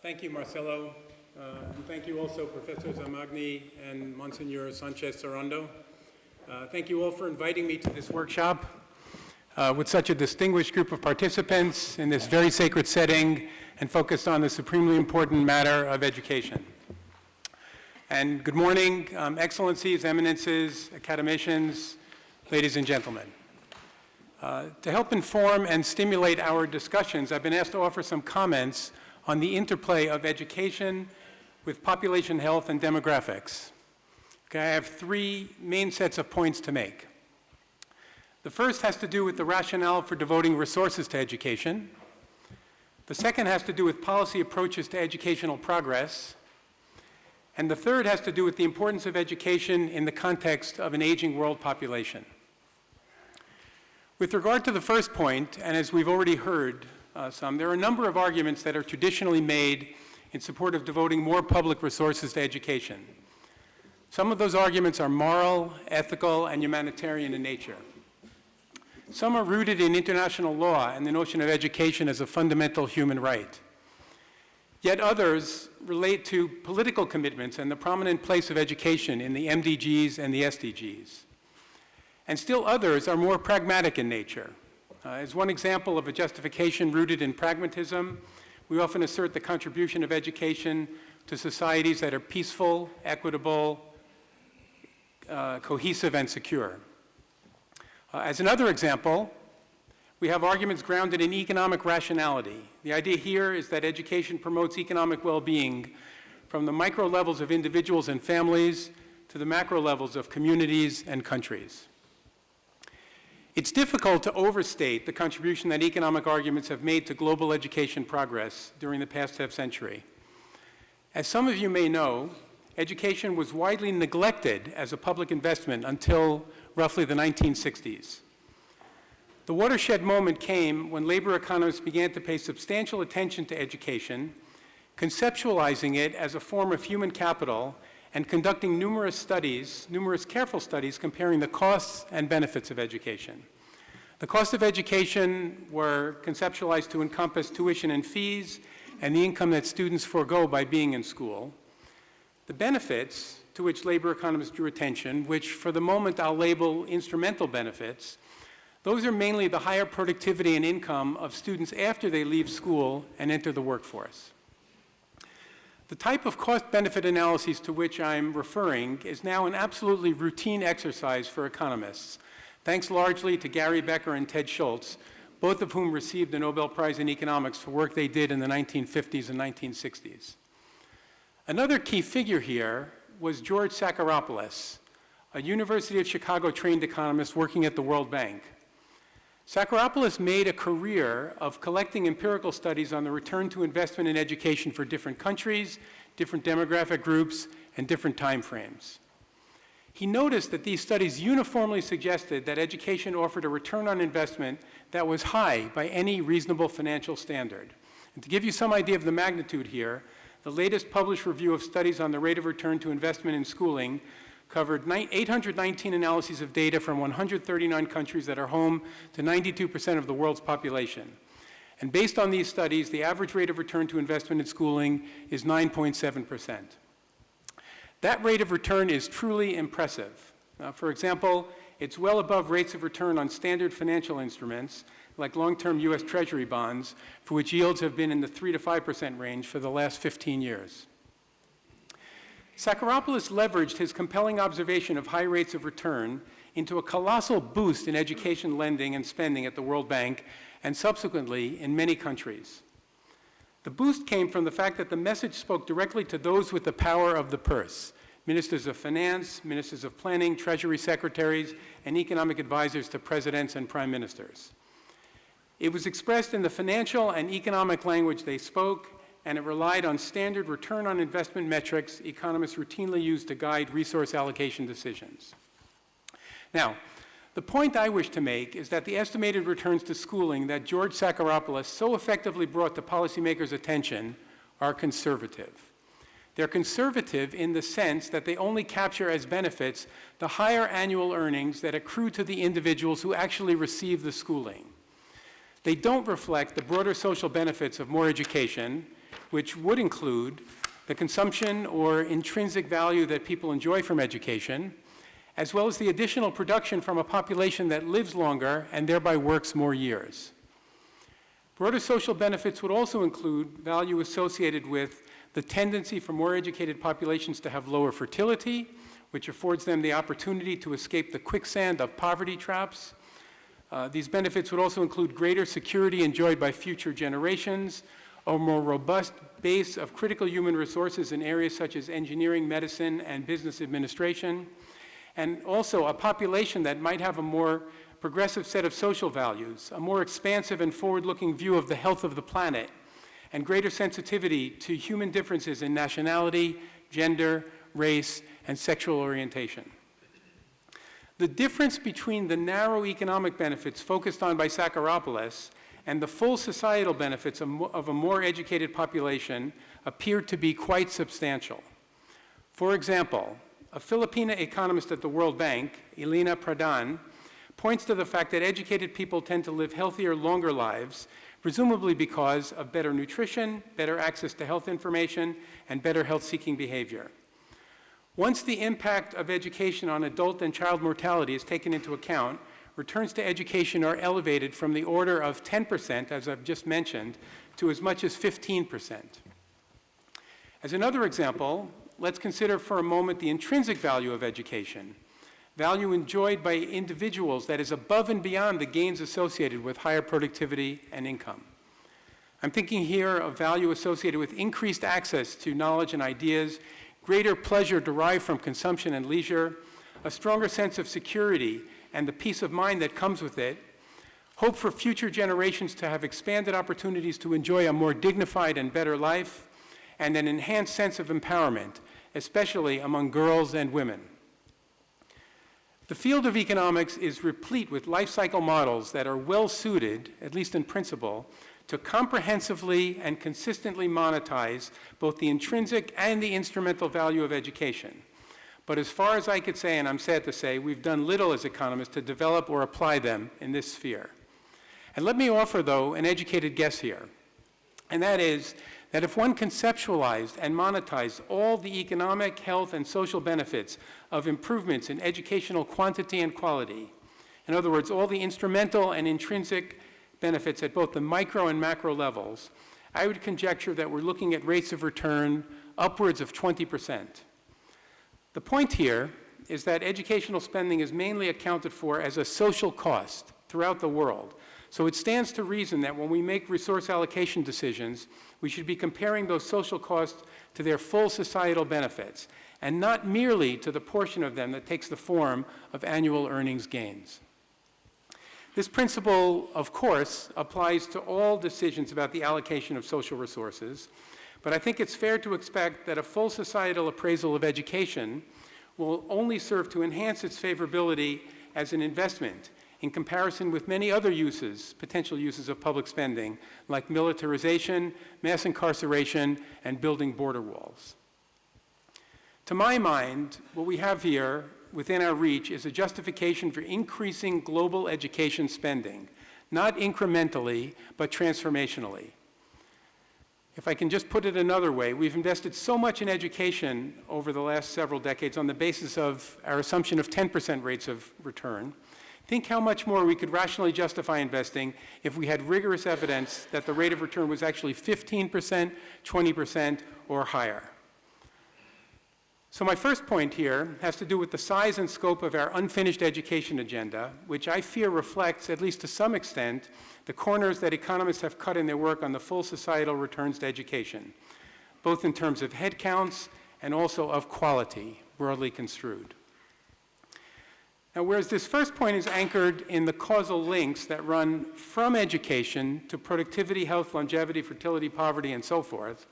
Thank you, Marcelo, and thank you also, Professor Zamagni and Monsignor Sanchez-Sorondo. Thank you all for inviting me to this workshop with such a distinguished group of participants in this very sacred setting and focused on the supremely important matter of education. And good morning, Excellencies, Eminences, Academicians, ladies and gentlemen. To help inform and stimulate our discussions, I've been asked to offer some comments on the interplay of education with population health and demographics. Okay, I have three main sets of points to make. The first has to do with the rationale for devoting resources to education. The second has to do with policy approaches to educational progress. And the third has to do with the importance of education in the context of an aging world population. With regard to the first point, and as we've already heard there are a number of arguments that are traditionally made in support of devoting more public resources to education. Some of those arguments are moral, ethical, and humanitarian in nature. Some are rooted in international law and the notion of education as a fundamental human right. Yet others relate to political commitments and the prominent place of education in the MDGs and the SDGs. And still others are more pragmatic in nature. As one example of a justification rooted in pragmatism, we often assert the contribution of education to societies that are peaceful, equitable, cohesive, and secure. As another example, we have arguments grounded in economic rationality. The idea here is that education promotes economic well-being from the micro levels of individuals and families to the macro levels of communities and countries. It's difficult to overstate the contribution that economic arguments have made to global education progress during the past half-century. As some of you may know, education was widely neglected as a public investment until roughly the 1960s. The watershed moment came when labor economists began to pay substantial attention to education, conceptualizing it as a form of human capital and conducting numerous careful studies comparing the costs and benefits of education. The costs of education were conceptualized to encompass tuition and fees and the income that students forego by being in school. The benefits to which labor economists drew attention, which for the moment I'll label instrumental benefits, those are mainly the higher productivity and income of students after they leave school and enter the workforce. The type of cost-benefit analyses to which I'm referring is now an absolutely routine exercise for economists, thanks largely to Gary Becker and Ted Schultz, both of whom received the Nobel Prize in Economics for work they did in the 1950s and 1960s. Another key figure here was George Sakharopoulos, a University of Chicago-trained economist working at the World Bank. Sakharopoulos made a career of collecting empirical studies on the return to investment in education for different countries, different demographic groups, and different time frames. He noticed that these studies uniformly suggested that education offered a return on investment that was high by any reasonable financial standard. And to give you some idea of the magnitude here, the latest published review of studies on the rate of return to investment in schooling covered 819 analyses of data from 139 countries that are home to 92% of the world's population. And based on these studies, the average rate of return to investment in schooling is 9.7%. That rate of return is truly impressive. For example, it's well above rates of return on standard financial instruments, like long-term US Treasury bonds, for which yields have been in the 3 to 5% range for the last 15 years. Sakharopoulos leveraged his compelling observation of high rates of return into a colossal boost in education lending and spending at the World Bank and subsequently in many countries. The boost came from the fact that the message spoke directly to those with the power of the purse, ministers of finance, ministers of planning, treasury secretaries, and economic advisors to presidents and prime ministers. It was expressed in the financial and economic language they spoke, and it relied on standard return on investment metrics economists routinely use to guide resource allocation decisions. Now, the point I wish to make is that the estimated returns to schooling that George Sakharopoulos so effectively brought to policymakers' attention are conservative. They're conservative in the sense that they only capture as benefits the higher annual earnings that accrue to the individuals who actually receive the schooling. They don't reflect the broader social benefits of more education, which would include the consumption or intrinsic value that people enjoy from education, as well as the additional production from a population that lives longer and thereby works more years. Broader social benefits would also include value associated with the tendency for more educated populations to have lower fertility, which affords them the opportunity to escape the quicksand of poverty traps. These benefits would also include greater security enjoyed by future generations, a more robust base of critical human resources in areas such as engineering, medicine, and business administration, and also a population that might have a more progressive set of social values, a more expansive and forward-looking view of the health of the planet, and greater sensitivity to human differences in nationality, gender, race, and sexual orientation. The difference between the narrow economic benefits focused on by Sakharopoulos and the full societal benefits of a more educated population appear to be quite substantial. For example, a Filipina economist at the World Bank, Elena Pradhan, points to the fact that educated people tend to live healthier, longer lives, presumably because of better nutrition, better access to health information, and better health-seeking behavior. Once the impact of education on adult and child mortality is taken into account, returns to education are elevated from the order of 10%, as I've just mentioned, to as much as 15%. As another example, let's consider for a moment the intrinsic value of education, value enjoyed by individuals that is above and beyond the gains associated with higher productivity and income. I'm thinking here of value associated with increased access to knowledge and ideas, greater pleasure derived from consumption and leisure, a stronger sense of security and the peace of mind that comes with it, hope for future generations to have expanded opportunities to enjoy a more dignified and better life, and an enhanced sense of empowerment, especially among girls and women. The field of economics is replete with life cycle models that are well suited, at least in principle, to comprehensively and consistently monetize both the intrinsic and the instrumental value of education. But as far as I could say, and I'm sad to say, we've done little as economists to develop or apply them in this sphere. And let me offer, though, an educated guess here. And that is that if one conceptualized and monetized all the economic, health, and social benefits of improvements in educational quantity and quality, in other words, all the instrumental and intrinsic benefits at both the micro and macro levels, I would conjecture that we're looking at rates of return upwards of 20%. The point here is that educational spending is mainly accounted for as a social cost throughout the world. So it stands to reason that when we make resource allocation decisions, we should be comparing those social costs to their full societal benefits, and not merely to the portion of them that takes the form of annual earnings gains. This principle, of course, applies to all decisions about the allocation of social resources, but I think it's fair to expect that a full societal appraisal of education will only serve to enhance its favorability as an investment in comparison with many other uses, potential uses of public spending, like militarization, mass incarceration, and building border walls. To my mind, what we have here within our reach is a justification for increasing global education spending, not incrementally, but transformationally. If I can just put it another way, we've invested so much in education over the last several decades on the basis of our assumption of 10% rates of return. Think how much more we could rationally justify investing if we had rigorous evidence that the rate of return was actually 15%, 20%, or higher. So my first point here has to do with the size and scope of our unfinished education agenda, which I fear reflects, at least to some extent, the corners that economists have cut in their work on the full societal returns to education, both in terms of head counts and also of quality, broadly construed. Now, whereas this first point is anchored in the causal links that run from education to productivity, health, longevity, fertility, poverty, and so forth,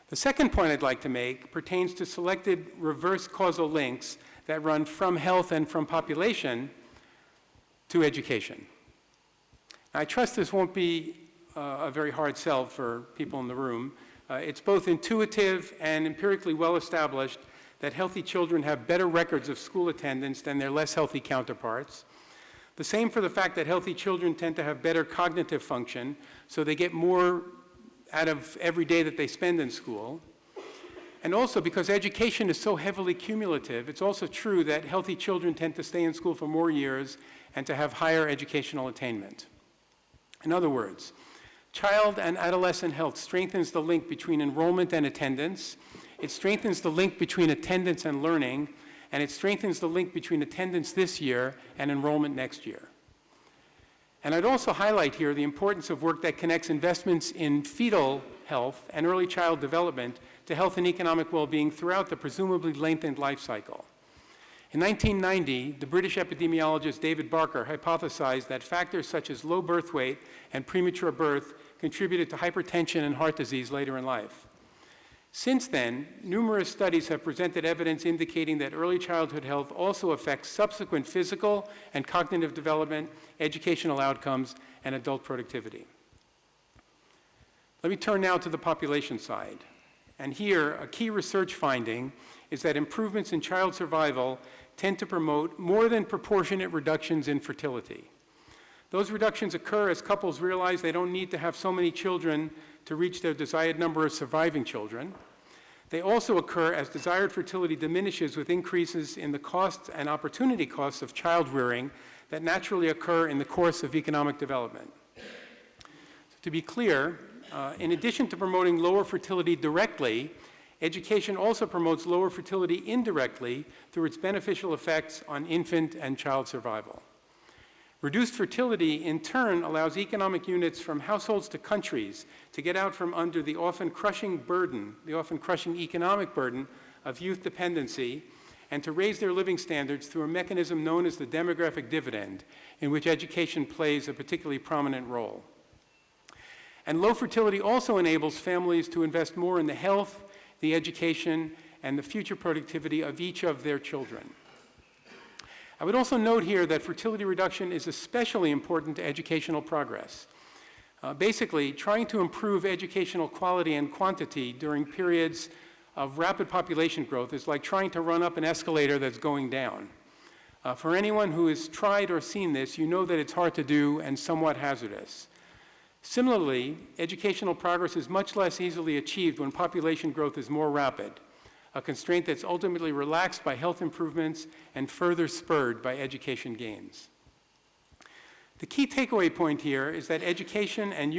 the second point I'd like to make pertains to selected reverse causal links that run from health and from population to education. I trust this won't be a very hard sell for people in the room. It's both intuitive and empirically well established that healthy children have better records of school attendance than their less healthy counterparts. The same for the fact that healthy children tend to have better cognitive function, so they get more out of every day that they spend in school. And also, because education is so heavily cumulative, it's also true that healthy children tend to stay in school for more years and to have higher educational attainment. In other words, child and adolescent health strengthens the link between enrollment and attendance, it strengthens the link between attendance and learning, and it strengthens the link between attendance this year and enrollment next year. And I'd also highlight here the importance of work that connects investments in fetal health and early child development to health and economic well-being throughout the presumably lengthened life cycle. In 1990, the British epidemiologist David Barker hypothesized that factors such as low birth weight and premature birth contributed to hypertension and heart disease later in life. Since then, numerous studies have presented evidence indicating that early childhood health also affects subsequent physical and cognitive development, educational outcomes, and adult productivity. Let me turn now to the population side. And here, a key research finding is that improvements in child survival tend to promote more than proportionate reductions in fertility. Those reductions occur as couples realize they don't need to have so many children to reach their desired number of surviving children. They also occur as desired fertility diminishes with increases in the costs and opportunity costs of child rearing that naturally occur in the course of economic development. So to be clear, in addition to promoting lower fertility directly, education also promotes lower fertility indirectly through its beneficial effects on infant and child survival. Reduced fertility, in turn, allows economic units from households to countries to get out from under the often crushing economic burden of youth dependency and to raise their living standards through a mechanism known as the demographic dividend, in which education plays a particularly prominent role. And low fertility also enables families to invest more in the health, the education, and the future productivity of each of their children. I would also note here that fertility reduction is especially important to educational progress. Basically, trying to improve educational quality and quantity during periods of rapid population growth is like trying to run up an escalator that's going down. For anyone who has tried or seen this, you know that it's hard to do and somewhat hazardous. Similarly, educational progress is much less easily achieved when population growth is more rapid, a constraint that's ultimately relaxed by health improvements and further spurred by education gains. The key takeaway point here is that education and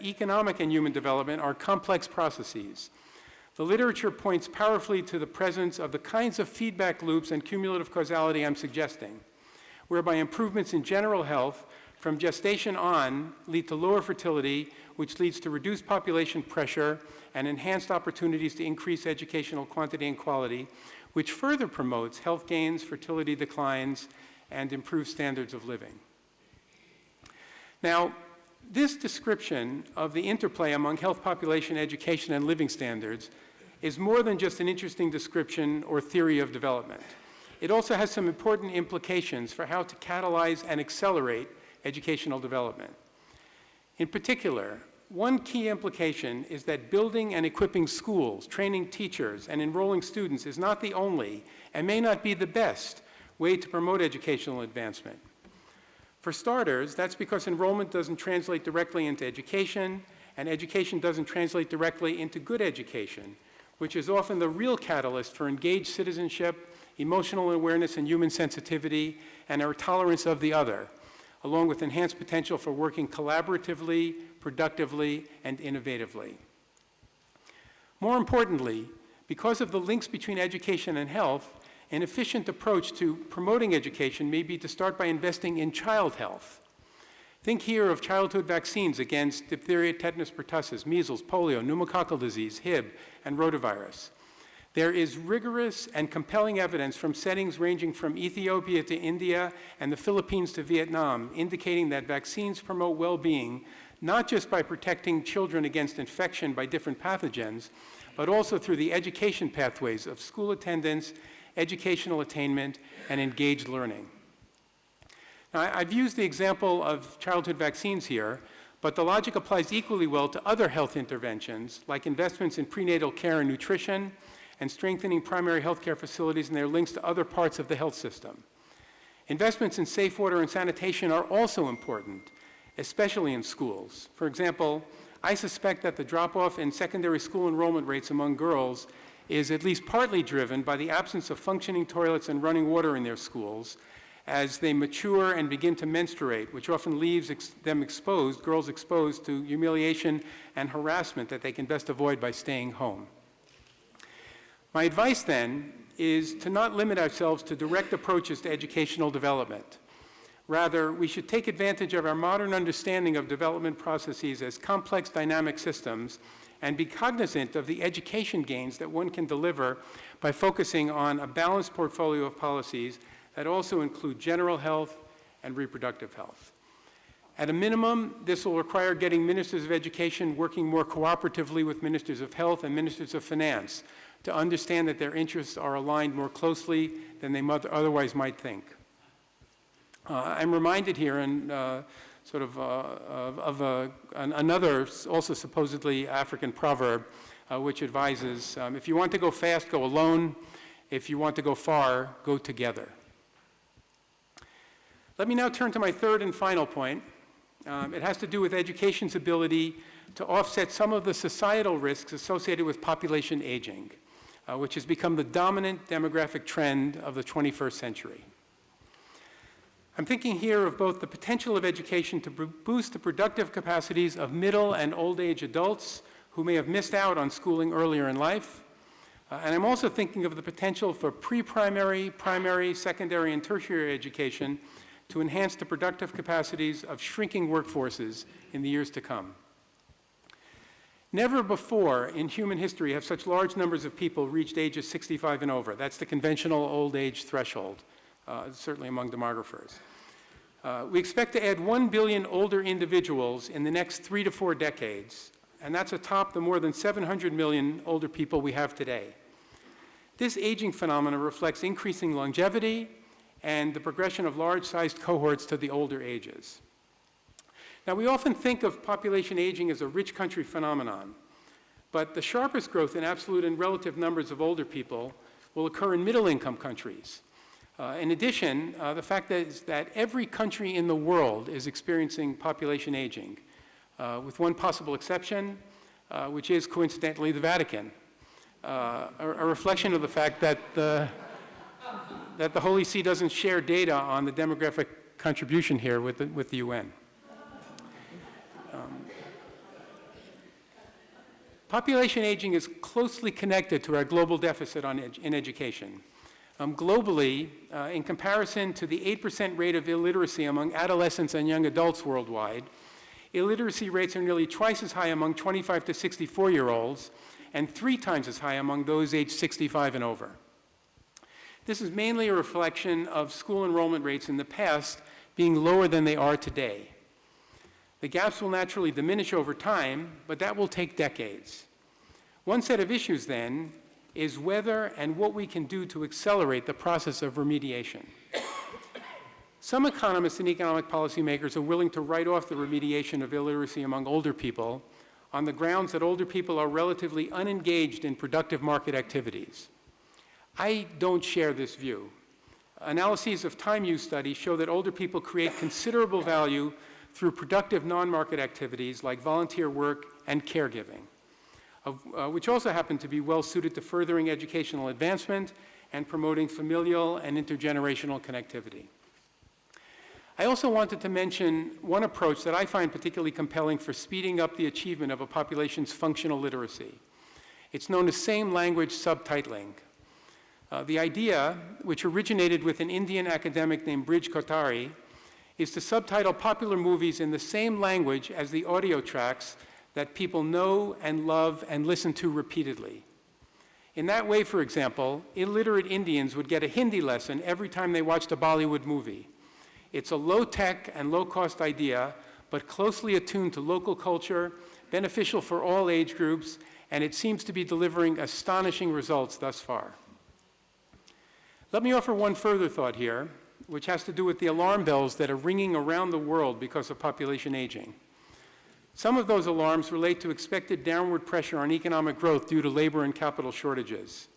economic and human development are complex processes. The literature points powerfully to the presence of the kinds of feedback loops and cumulative causality I'm suggesting, whereby improvements in general health from gestation on lead to lower fertility, which leads to reduced population pressure and enhanced opportunities to increase educational quantity and quality, which further promotes health gains, fertility declines, and improved standards of living. Now, this description of the interplay among health, population, education, and living standards is more than just an interesting description or theory of development. It also has some important implications for how to catalyze and accelerate educational development. In particular, one key implication is that building and equipping schools, training teachers, and enrolling students is not the only, and may not be the best, way to promote educational advancement. For starters, that's because enrollment doesn't translate directly into education, and education doesn't translate directly into good education, which is often the real catalyst for engaged citizenship, emotional awareness and human sensitivity, and our tolerance of the other, along with enhanced potential for working collaboratively, productively, and innovatively. More importantly, because of the links between education and health, an efficient approach to promoting education may be to start by investing in child health. Think here of childhood vaccines against diphtheria, tetanus pertussis, measles, polio, pneumococcal disease, Hib, and rotavirus. There is rigorous and compelling evidence from settings ranging from Ethiopia to India and the Philippines to Vietnam, indicating that vaccines promote well-being, not just by protecting children against infection by different pathogens, but also through the education pathways of school attendance, educational attainment, and engaged learning. Now, I've used the example of childhood vaccines here, but the logic applies equally well to other health interventions, like investments in prenatal care and nutrition, and strengthening primary health care facilities and their links to other parts of the health system. Investments in safe water and sanitation are also important, especially in schools. For example, I suspect that the drop-off in secondary school enrollment rates among girls is at least partly driven by the absence of functioning toilets and running water in their schools as they mature and begin to menstruate, which often leaves girls exposed to humiliation and harassment that they can best avoid by staying home. My advice then is to not limit ourselves to direct approaches to educational development. Rather, we should take advantage of our modern understanding of development processes as complex dynamic systems and be cognizant of the education gains that one can deliver by focusing on a balanced portfolio of policies that also include general health and reproductive health. At a minimum, this will require getting ministers of education working more cooperatively with ministers of health and ministers of finance to understand that their interests are aligned more closely than they otherwise might think. I'm reminded here of another, also supposedly African proverb, which advises, if you want to go fast, go alone. If you want to go far, go together. Let me now turn to my third and final point. It has to do with education's ability to offset some of the societal risks associated with population aging, which has become the dominant demographic trend of the 21st century. I'm thinking here of both the potential of education to boost the productive capacities of middle and old age adults who may have missed out on schooling earlier in life. And I'm also thinking of the potential for pre-primary, primary, secondary, and tertiary education to enhance the productive capacities of shrinking workforces in the years to come. Never before in human history have such large numbers of people reached ages 65 and over. That's the conventional old age threshold, certainly among demographers. We expect to add 1 billion older individuals in the next 3 to 4 decades, and that's atop the more than 700 million older people we have today. This aging phenomenon reflects increasing longevity and the progression of large-sized cohorts to the older ages. Now, we often think of population aging as a rich country phenomenon, but the sharpest growth in absolute and relative numbers of older people will occur in middle-income countries. In addition, the fact is that every country in the world is experiencing population aging, with one possible exception, which is coincidentally the Vatican, a reflection of the fact that the Holy See doesn't share data on the demographic contribution here with the UN. Population aging is closely connected to our global deficit in education. Globally, in comparison to the 8% rate of illiteracy among adolescents and young adults worldwide, illiteracy rates are nearly twice as high among 25 to 64-year-olds and 3 times as high among those aged 65 and over. This is mainly a reflection of school enrollment rates in the past being lower than they are today. The gaps will naturally diminish over time, but that will take decades. One set of issues, then, is whether and what we can do to accelerate the process of remediation. Some economists and economic policymakers are willing to write off the remediation of illiteracy among older people on the grounds that older people are relatively unengaged in productive market activities. I don't share this view. Analyses of time use studies show that older people create considerable value through productive non-market activities like volunteer work and caregiving, which also happen to be well suited to furthering educational advancement and promoting familial and intergenerational connectivity. I also wanted to mention one approach that I find particularly compelling for speeding up the achievement of a population's functional literacy. It's known as same language subtitling. The idea, which originated with an Indian academic named Brij Kothari, is to subtitle popular movies in the same language as the audio tracks that people know and love and listen to repeatedly. In that way, for example, illiterate Indians would get a Hindi lesson every time they watched a Bollywood movie. It's a low-tech and low-cost idea, but closely attuned to local culture, beneficial for all age groups, and it seems to be delivering astonishing results thus far. Let me offer one further thought here, which has to do with the alarm bells that are ringing around the world because of population aging. Some of those alarms relate to expected downward pressure on economic growth due to labor and capital shortages.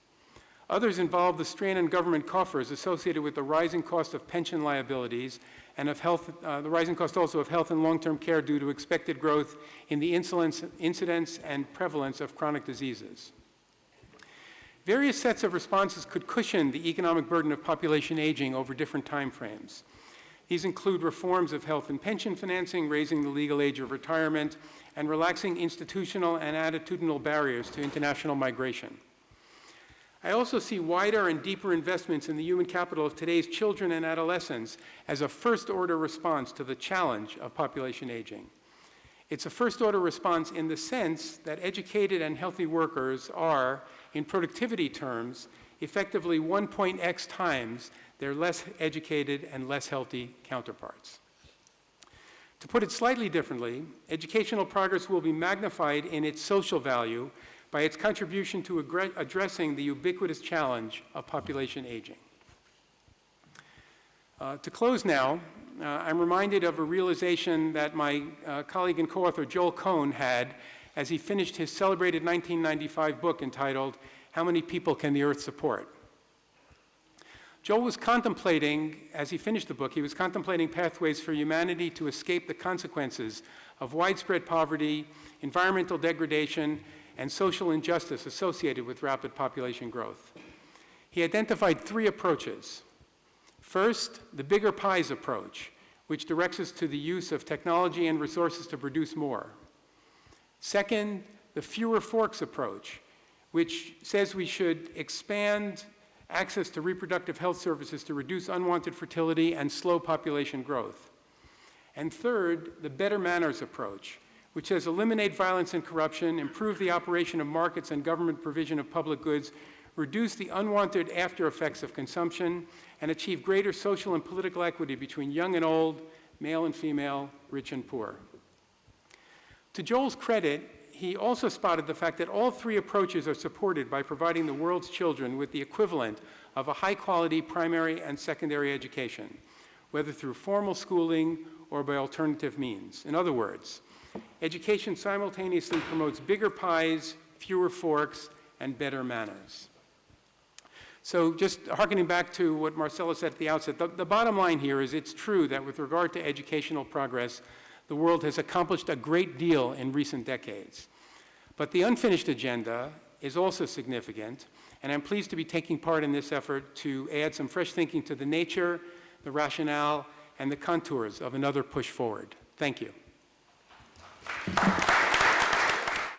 Others involve the strain on government coffers associated with the rising cost of pension liabilities and of health, the rising cost also of health and long-term care due to expected growth in the incidence and prevalence of chronic diseases. Various sets of responses could cushion the economic burden of population aging over different time frames. These include reforms of health and pension financing, raising the legal age of retirement, and relaxing institutional and attitudinal barriers to international migration. I also see wider and deeper investments in the human capital of today's children and adolescents as a first-order response to the challenge of population aging. It's a first-order response in the sense that educated and healthy workers are, in productivity terms, effectively 1.x times their less educated and less healthy counterparts. To put it slightly differently, educational progress will be magnified in its social value by its contribution to addressing the ubiquitous challenge of population aging. To close now, I'm reminded of a realization that my colleague and co-author Joel Cohn had as he finished his celebrated 1995 book entitled, "How Many People Can the Earth Support?" Joel was contemplating, as he finished the book, he was contemplating pathways for humanity to escape the consequences of widespread poverty, environmental degradation, and social injustice associated with rapid population growth. He identified three approaches. First, the bigger pies approach, which directs us to the use of technology and resources to produce more. Second, the fewer forks approach, which says we should expand access to reproductive health services to reduce unwanted fertility and slow population growth. And third, the better manners approach, which says eliminate violence and corruption, improve the operation of markets and government provision of public goods, reduce the unwanted after effects of consumption, and achieve greater social and political equity between young and old, male and female, rich and poor. To Joel's credit, he also spotted the fact that all three approaches are supported by providing the world's children with the equivalent of a high-quality primary and secondary education, whether through formal schooling or by alternative means. In other words, education simultaneously promotes bigger pies, fewer forks, and better manners. So just hearkening back to what Marcella said at the outset, the bottom line here is it's true that with regard to educational progress, the world has accomplished a great deal in recent decades. But the unfinished agenda is also significant, and I'm pleased to be taking part in this effort to add some fresh thinking to the nature, the rationale, and the contours of another push forward. Thank you.